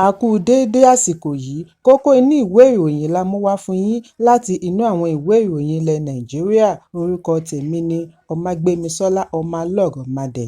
A kú déédé àsìkò yìí, kókó inú ìwé ìròyìn la mú wá fún yín láti inú àwọn ìwé ìròyìn ilẹ̀ Nàìjíríà. Orúkọ tèmi ni Ọmágbémisọ́lá Ọmọlọ́rọ̀mádé.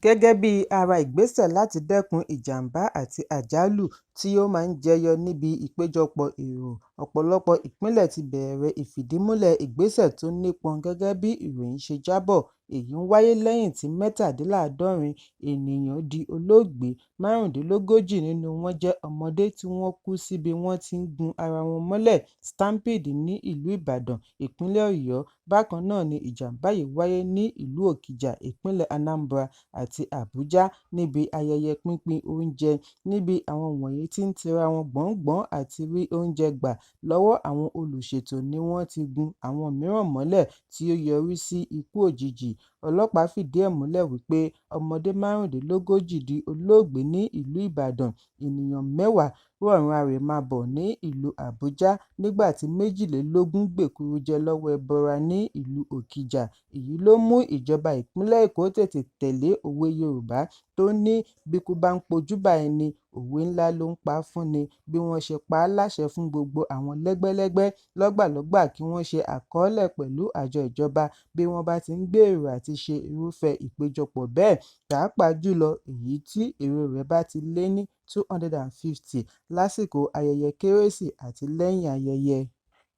Gẹ́gẹ́ bí ara ìgbésẹ̀ láti dẹ́kun ìjàmbá àti àjálù tí ó máa ń jẹyọ níbi ìpéjọpọ̀ èrò, ọ̀pọ̀lọpọ̀ ìpínlẹ̀ ti bẹ̀rẹ̀ ìfìdímúlẹ̀ ìgbésẹ̀ tó nípọn gẹ́gẹ́ bí ìròyìn ṣe jábọ̀. Èyí ń wáyé lẹ́yìn tí 67 ènìyàn di olóògbé, 45 nínú wọn jẹ́ ọmọdé tí wọ́n kú sí bí wọ́n ti ń gun ara wọn mọ́lẹ̀ stampede ní ìlú Ìbàdàn, ìpínlẹ̀ Ọ̀yọ́. Bákan náà ni ìjàmbá yìí wáyé ní ìlú Òkìjà, ìpínlẹ̀ Anambra àti Àbújá níbi ayẹyẹ pínpín oúnjẹ, níbi àwọn wọ̀nyí ti ń tira wọn gbọ̀ngbọ̀n àti rí oúnjẹ gbà lọ́wọ́ àwọn olùṣètò ni wọ́n ti gun àwọn mìíràn mọ́lẹ̀ tí ó yọrí sí ikú òjijì. Ọlọ́pàá fìdí ẹ̀ múlẹ̀ wípé ọmọdé 45 di olóògbé ní ìlú Ìbàdàn, ènìyàn 10 rọ̀run àrèmábọ̀ ní ìlú Àbújá, nígbà tí 22 gbèkúrújẹ lọ́wọ́ ẹbọra ní ìlú Òkìjà. Èyí ló mú ìjọba ìpínlẹ̀ Èkó tètè tẹ̀lé òwe Yorùbá tó ní bíkú bá ń pojúbà ẹni, òwe ńlá ló ń pa fún ni, bí wọ́n ṣe pa á láṣẹ fún gbogbo àwọn lẹ́gbẹ́lẹ́gbẹ́ lọ́gbàlọ́gbà kí wọ́n ṣe àkọọ́lẹ̀ pẹ̀lú àjọ ìjọba bí wọ́n bá ti ń gbèrò àti ṣe irúfẹ́ ìpéjọpọ̀ bẹ́ẹ̀, pàápàá jùlọ èyí tí èrò rẹ̀ bá ti lé ní 250 lásìkò ayẹyẹ Kérésì àti lẹ́yìn ayẹyẹ.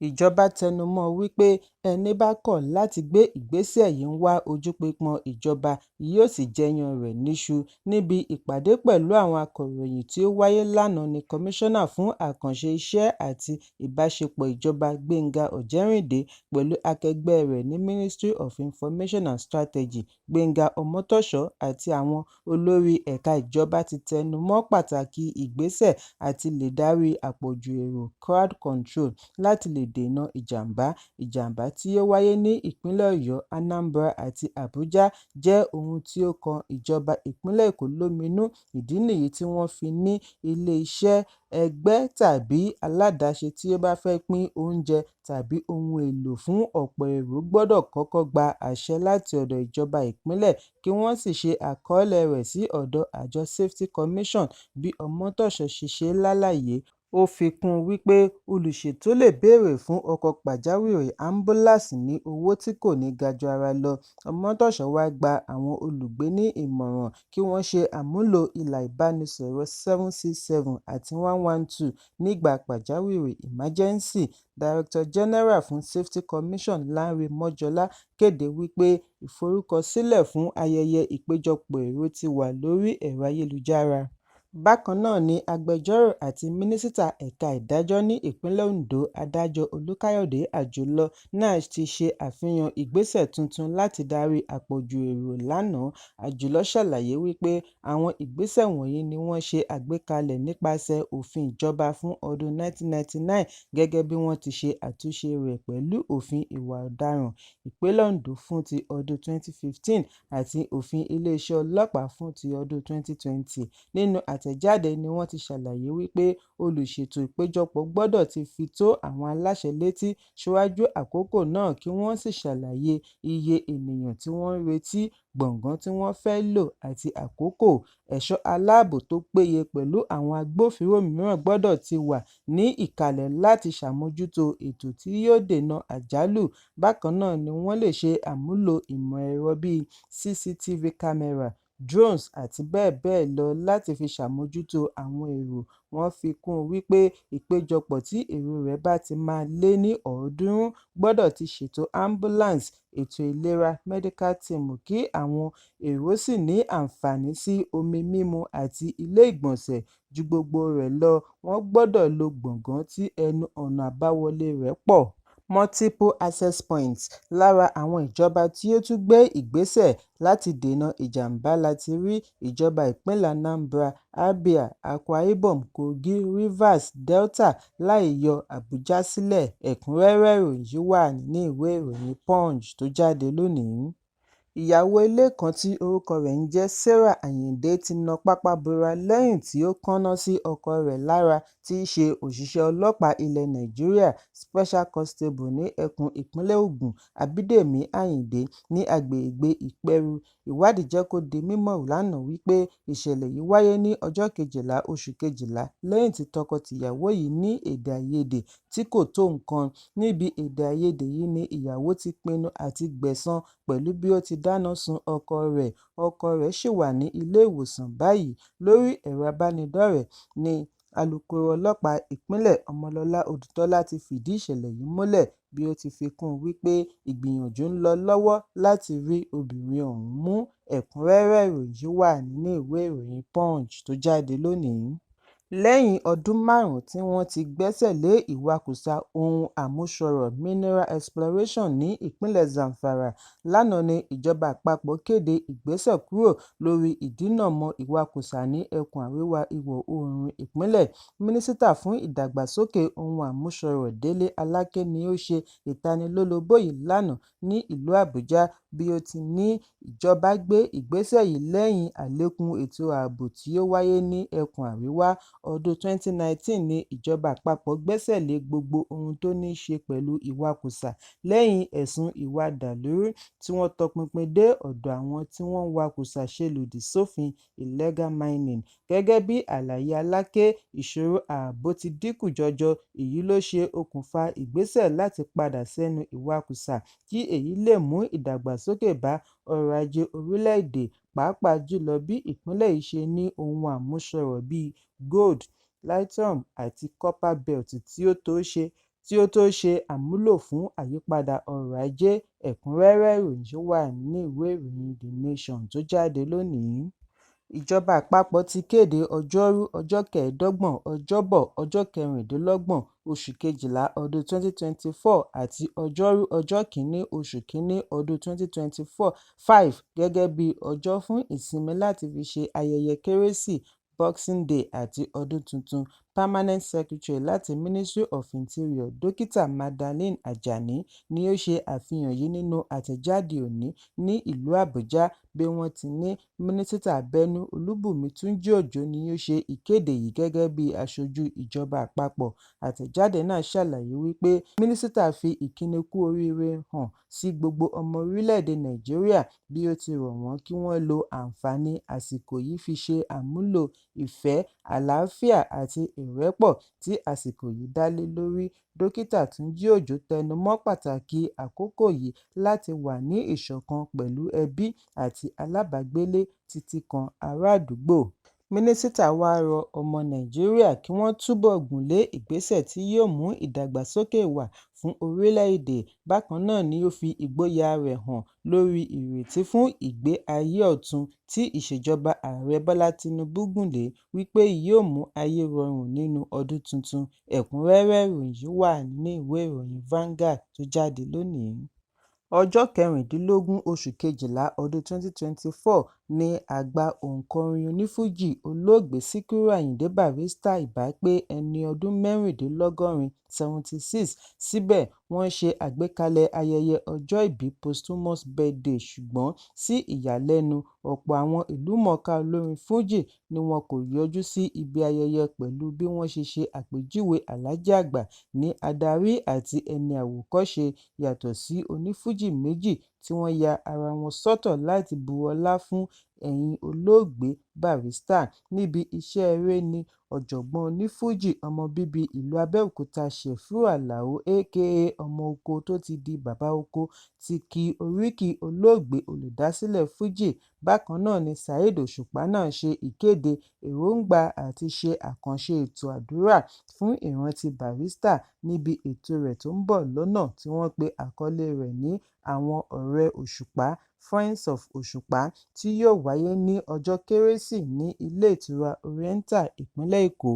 Ìjọba tẹnumọ́ wípé ẹni bá kọ̀ láti gbé ìgbésẹ̀ yìí ń wá ojú pípọ́n ìjọba, yóò sì jẹyàn rẹ̀ níṣu. Níbi ìpàdé pẹ̀lú àwọn akọ̀ròyìn tí ó wáyé lánàá ni Kọmíṣánná fún Àkànṣe Iṣẹ́ àti Ìbáṣepọ̀ Ìjọba Gbénga Ọ̀jẹ́rìndé pẹ̀lú akẹgbẹ́ rẹ̀ ní Ministry of Information and Strategy Gbénga Ọmọ́tòṣọ́ àti àwọn olórí ẹ̀ka ìjọba ti tẹnu mọ́ pàtàkì ìgbésẹ̀ àti lè darí àpọ̀jù èrò crowd control láti lè dènà ìjàmbá tí ó wáyé ní ìpínlẹ̀ Ọ̀yọ́, Anambra àti Àbújá jẹ́ ohun tí ó kan ìjọba ìpínlẹ̀ Èkó lóminú. Ìdí nìyí tí wọ́n fi ní ilé-iṣẹ́, ẹgbẹ́ tàbí aládàáṣe tí ó bá fẹ́ pín oúnjẹ tàbí ohun èlò fún ọ̀pọ̀ èrò gbọ́dọ̀ kọ́kọ́ gba àṣẹ láti ọ̀dọ̀ ìjọba ìpínlẹ̀ kí wọ́n sì ṣe àkọọ́lẹ̀ rẹ̀ sí ọ̀dọ̀ àjọ Safety Commission, bí Ọmọ́tòṣọ́ ṣe ṣe lálàyé. Ó fi kún un wípé olùṣètò lè béèrè fún ọkọ̀ pàjáwìrì ambulance ní owó tí kò ní ga ju ara lọ. Ọmọ́tòṣọ́ wá gba àwọn olùgbé ní ìmọ̀ràn kí wọ́n ṣe àmúlò ìlà ìbánisọ̀rọ̀ 767 àti 112 nígbà pàjáwìrì emergency. Director General fún Safety Commission Lánrè Mọ́jọ́lá kéde wípé ìforúkọsílẹ̀ fún ayẹyẹ ìpéjọpọ̀ èrò ti wà lórí ẹ̀rọ ayélujára. Bákan náà ni agbẹjọ́rò àti mínísítà ẹ̀ka ìdájọ́ ní ìpínlẹ̀ Ondo, Adájọ́ Olúkáyọ̀dé Àjùlọ náà ti ṣe àfihàn ìgbésẹ̀ tuntun láti darí àpọ̀jù èrò lánàá. Àjùlọ ṣàlàyé wípé àwọn ìgbésẹ̀ wọ̀nyí ni wọ́n ṣe àgbékalẹ̀ nípasẹ̀ òfin ìjọba fún ọdún 1999 gẹ́gẹ́ bí wọ́n ti ṣe àtúnṣe rẹ̀ pẹ̀lú òfin ìwà ọ̀daràn ìpínlẹ̀ Ondo fún ti ọdún 2015 àti òfin iléeṣẹ́ ọlọ́pàá fún ti ọdún 2020. Nínú àtẹ̀jáde ni wọ́n ti ṣàlàyé wípé olùṣètò ìpéjọpọ̀ gbọ́dọ̀ ti fi tó àwọn aláṣẹ létí ṣíwájú àkókò náà kí wọ́n sì ṣàlàyé iye ènìyàn tí wọ́n ń retí, gbọ̀ngàn tí wọ́n fẹ́ lò àti àkókò. Ẹ̀ṣọ́ aláàbò tó péye pẹ̀lú àwọn agbófinró mìíràn gbọ́dọ̀ ti wà ní ìkàlẹ̀ láti ṣàmójútó ètò tí yóò dènà àjálù. Bákan náà ni wọ́n lè ṣe àmúlò ìmọ̀ ẹ̀rọ bíi CCTV camera, drones àti bẹ́ẹ̀ bẹ́ẹ̀ lọ láti fi ṣàmójútó àwọn èrò. Wọ́n fi kún un wípé ìpéjọpọ̀ tí èrò rẹ̀ bá ti máa lé ní 300 gbọ́dọ̀ ti ṣètò ambulance, ètò ìlera medical team kí àwọn èrò sì ní àǹfààní sí omi mímu àti ilé ìgbọ̀nsẹ̀. Ju gbogbo rẹ̀ lọ, wọ́n gbọ́dọ̀ lo gbọ̀ngàn tí ẹnu ọ̀nà àbáwọlé rẹ̀ pọ̀. Multiple access points. Lára àwọn ìjọba tí ó tún gbé ìgbésẹ̀ láti dènà ìjàmbá láti rí ìjọba ìpínlẹ̀ Anambra, Abia, Akwa Ibom, Kogi, Rivers, Delta láì yọ Àbújá sílẹ̀. Ẹ̀kúnrẹ́rẹ́ ìròyìn yìí wà ní ìwé ìròyìn Punch tó jáde lónìí. Ìyàwó ilé kan tí orúkọ rẹ̀ ń jẹ́ Sarah Ayinde ti na pápá bora lẹ́yìn tí ó kànnà sí ọkọ rẹ̀ lára tí í ṣe òṣìṣẹ́ ọlọ́pàá ilẹ̀ Nàìjíríà Special Constable ní ẹkùn ìpínlẹ̀ Ògùn Abídèmí Ayinde ní agbègbè Ìpẹ̀rù. Ìwádìí jẹ́ kó di mímọ̀ lánàá wípé ìṣẹ̀lẹ̀ yìí wáyé ní ọjọ́ 12 oṣù Kejìlá lẹ́yìn tí tọkọ-tìyàwó yìí ní èdè-àìyedè tí kò tó nǹkan. Níbi èdè-àìyedè yìí ni ìyàwó ti pinnu àti gbẹ̀san pẹ̀lú bí ó ti dáná sun ọkọ rẹ̀. Ọkọ rẹ̀ ṣì wà ní ilé ìwòsàn báyìí. Lórí ẹ̀rọ ìbánidọ́rẹ̀ẹ́ ní alūkkóró ọlọ́pàá ìpínlẹ̀ Ọmọlọ́lá Odùtọ́lá ti fìdí ìṣẹ̀lẹ̀ yìí múlẹ̀ bí ó ti fi kún un wípé ìgbìyànjú ń lọ lọ́wọ́ láti rí obìnrin ọ̀hún mú. Ẹ̀kúnrẹ́rẹ́ ìròyìn yìí wà nínú ìwé ìròyìn Punch tó jáde lónìí. Lẹ́yìn ọdún 5 tí wọ́n ti gbẹ́sẹ̀ lé ìwakùsà ohun àmúṣọrọ̀ mineral exploration ní ìpínlẹ̀ Zamfara, lánàá ni ìjọba àpapọ̀ kéde ìgbésẹ̀ kúrò lórí ìdínàmọ́ ìwakùsà ní ẹkùn àríwá ìwọ̀-oòrùn ìpínlẹ̀. Mínísítà fún ìdàgbàsókè ohun àmúṣọrọ̀ Délé Aláké ni ó ṣe ìtanilólobó yìí lánàá ní ìlú Àbújá bí ó ti ní ìjọba gbé ìgbésẹ̀ yìí lẹ́yìn àlékún ètò ààbò tí ó wáyé ní ẹkùn àríwá. Ọdún 2019 ni ìjọba àpapọ̀ gbẹ́sẹ̀ lé gbogbo ohun tó ní í ṣe pẹ̀lú ìwakùsà lẹ́yìn ẹ̀sùn ìwà dàlúrú tí wọ́n tọpinpin dé ọ̀dọ̀ àwọn tí wọ́n ń wakùsà ṣe lòdì sófin illegal mining. Gẹ́gẹ́ bí àlàyé Aláké, ìṣòro ààbò ti dínkù jọjọ. Èyí ló ṣe okùnfà ìgbésẹ̀ láti padà sẹ́nu ìwakùsà kí èyí lè mú ìdàgbàsókè bá ọrọ̀ ajé orílẹ̀-èdè, pàápàá jùlọ bí ìpínlẹ̀ yìí ṣe ní ohun àmúṣọrọ̀ bíi gold, lithium àti copper belt tí ó tó ṣe àmúlò fún àyípadà ọrọ̀ ajé. Ẹ̀kúnrẹ́rẹ́ ìròyìn yìí wà nínú ìwé ìròyìn The Nation tó jáde lónìí. Ìjọba àpapọ̀ ti kéde Ọjọ́rú ọjọ́ 15, Ọjọ́bọ̀ ọjọ́ 26 oṣù Kejìlá ọdún 2024 àti Ọjọ́rú ọjọ́ 1 oṣù Kínní ọdún 2025 gẹ́gẹ́ bí ọjọ́ fún ìsinmi láti fi ṣe ayẹyẹ Kérésì, Boxing Day àti Ọdún Tuntun. Permanent Secretary láti Ministry of Interior Dókítà Madeleine Ajani ni ó ṣe àfihàn yìí nínú àtẹ̀jáde òní ní ìlú Àbújá. Bí wọ́n ti ní Mínísítà Abẹ́nú Olúbùnmi Túnjí-Òjó ni ó ṣe ìkéde yìí gẹ́gẹ́ bí aṣojú ìjọba àpapọ̀. Àtẹ̀jáde náà ṣàlàyé wípé mínísítà fi ìkíni kú oríire hàn sí gbogbo ọmọ orílẹ̀-èdè Nàìjíríà bí ó ti rọ̀ wọ́n kí wọ́n lo àǹfààní àsìkò yìí fi ṣe àmúlò ìfẹ́, àlàáfíà àti ìrẹ́pọ̀ tí àsìkò yìí dá lé lórí. Dókítà Túnjí-Òjó tẹnumọ́ pàtàkì àkókò yìí láti wà ní ìṣọ̀kan pẹ̀lú ẹbí àti alábàágbélé títí kan ará àdúgbò. Mínísítà wá rọ ọmọ Nàìjíríà kí wọ́n túbọ̀ gùnlé ìgbésẹ̀ tí yóò mú ìdàgbàsókè wá fún orílẹ̀-èdè. Bákan náà ni ó fi ìgboyà rẹ̀ hàn lórí ìrètí fún ìgbé ayé ọ̀tun tí ìṣèjọba Ààrẹ Bọ́lá Tinubu gùnlé wípé yóò mú ayé rọrùn nínú ọdún tuntun. Ẹ̀kúnrẹ́rẹ́ ìròyìn yìí wà nínú ìwé ìròyìn Vanguard tó jáde lónìí. Ọjọ́ 16 oṣù Kejìlá ọdún 2024 ni àgbà òǹkọrin onífújì olóògbé Síkírù Àyìndé Barrister ìbá pé ẹni ọdún 76 76. Síbẹ̀, wọ́n ṣe àgbékalẹ̀ ayẹyẹ ọjọ́ ìbí posthumous birthday ṣùgbọ́n sí ìyàlẹ́nu ọ̀pọ̀ àwọn ìlúmọ̀ọ́ká olórin fújì ni wọn kò yọjú sí ibi ayẹyẹ pẹ̀lú bí wọ́n ṣe ṣe àpèjúwe Alhaji Àgbà ní adarí àti ẹni àwòkọ́ṣe yàtọ̀ sí onífújì méjì tí wọ́n ya ara wọn sọ́tọ̀ láti bu ọlá fún ẹ̀yìn olóògbé Barrister. Níbi iṣẹ́ eré ni ọ̀jọ̀gbọ́n onífújì ọmọ bíbí ìlú Abẹ́òkúta Sefiu Alao aka Ọmọ Oko tó ti di bàbá oko ti kí oríkì olóògbé olùdásílẹ̀ fújì. Bákan náà ni Saheed Òṣùpá náà ṣe ìkéde èròǹgbà àti ṣe àkànṣe ètò àdúrà fún ìrántí Barrister níbi ètò rẹ̀ tó ń bọ̀ lọ́nà tí wọ́n pe àkọlé rẹ̀ ní Àwọn Ọ̀rẹ́ Òṣùpá Friends of Òṣùpá tí yóò wáyé ní ọjọ́ Kérésì ní ilé ìtura Oriental ìpínlẹ̀ Èkó.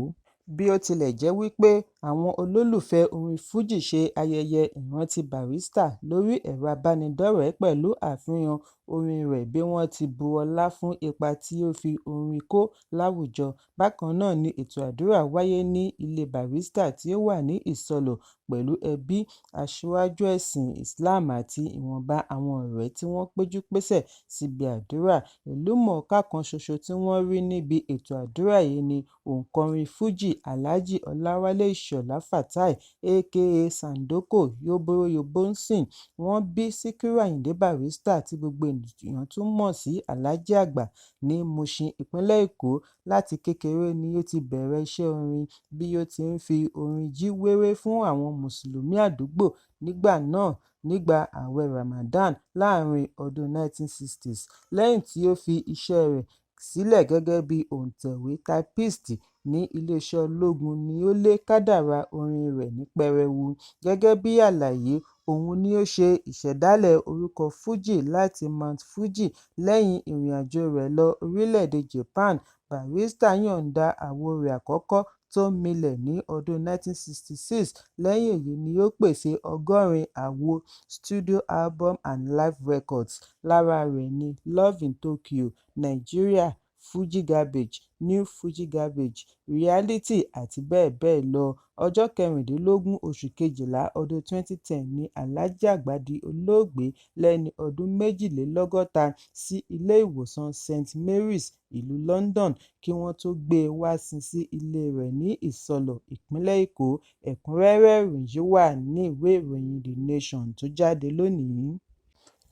Bí ó tilẹ̀ jẹ́ wípé Àwọn olólùfẹ́ orin fújì ṣe ayẹyẹ ìrántí Barrister lórí ẹ̀rọ abánidọ́rẹ̀ẹ́ pẹ̀lú àfihàn orin rẹ̀ bí wọ́n ti bu ọlá fún ipa tí ó fi orin kó láwùjọ. Bákan náà ni ètò àdúrà wáyé ní ilé Barrister tí ó wà ní Ìsọlọ̀ pẹ̀lú ẹbí, aṣáájú ẹ̀sìn Islam àti ìwọ̀nba àwọn ọ̀rẹ́ tí wọ́n péjú pésẹ̀ síbi àdúrà. Ìlúmọ̀ọ́ká kan ṣoṣo tí wọ́n rí níbi ètò àdúrà yìí ni òǹkọrin fújì Alhaji Ọláwálé Ìṣọ̀lá Fatai aka Sàǹdókò Yóbóyóbónsìn. Wọ́n bí Síkírù Àyìndé Barrister tí gbogbo ènìyàn tún mọ̀ sí Alhaji Àgbà ní Mushin, ìpínlẹ̀ Èkó. Láti kékeré ni ó ti bẹ̀rẹ̀ iṣẹ́ orin, bí ó ti ń fi orin jíwéré fún àwọn Mùsùlùmí àdúgbò nígbà náà nígbà ààwẹ̀ Ramadan láàrin ọdún 1960s. Lẹ́yìn tí ó fi iṣẹ́ rẹ̀ sílẹ̀ gẹ́gẹ́ bí òǹtẹ̀wé typist ní iléeṣẹ́ ológun ni ó lé kádàrá orin rẹ̀ ní pẹrẹwu. Gẹ́gẹ́ bí àlàyé, òun ni ó ṣe ìṣẹ̀dálẹ̀ orúkọ Fuji láti Mount Fuji. Lẹ́yìn ìrìnàjò rẹ̀ lọ orílẹ̀-èdè Japan, Barrister yọ̀ǹda àwo rẹ̀ àkọ́kọ́ tó milẹ̀ ní ọdún 1966. Lẹ́yìn èyí ni ó pèsè 100 àwo studio album and live records. Lára rẹ̀ ni Love in Tokyo, Nigeria, Fuji Garbage, New Fuji Garbage, Reality àti bẹ́ẹ̀ bẹ́ẹ̀ lọ. Ọjọ́ 16 oṣù Kejìlá ọdún 2010 ni Alhaji Àgbà di olóògbé lẹ́ni ọdún 62 sí ilé ìwòsàn St Mary's ìlú London kí wọ́n tó gbé e wá sin sí ilé rẹ̀ ní Ìsọlọ̀, ìpínlẹ̀ Èkó. Ẹ̀kúnrẹ́rẹ́ ìròyìn yìí wà ní ìwé ìròyìn The Nation tó jáde lónìí.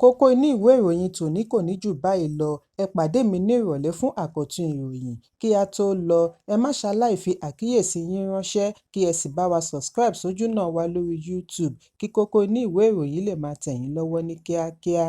Kókó inú ìwé ìròyìn tòní kò ní jù báyìí lọ. Ẹ pàdé mi ní ìrọ̀lẹ́ fún àkọ́tún ìròyìn. Kí a tó lọ, ẹ má ṣaláì fi àkíyèsí yín ránṣẹ́ kí ẹ sì bá wa subscribe sójú náà wa lórí YouTube kí kókó inú ìwé ìròyìn lè máa tẹ̀ yín lọ́wọ́ ní kíákíá.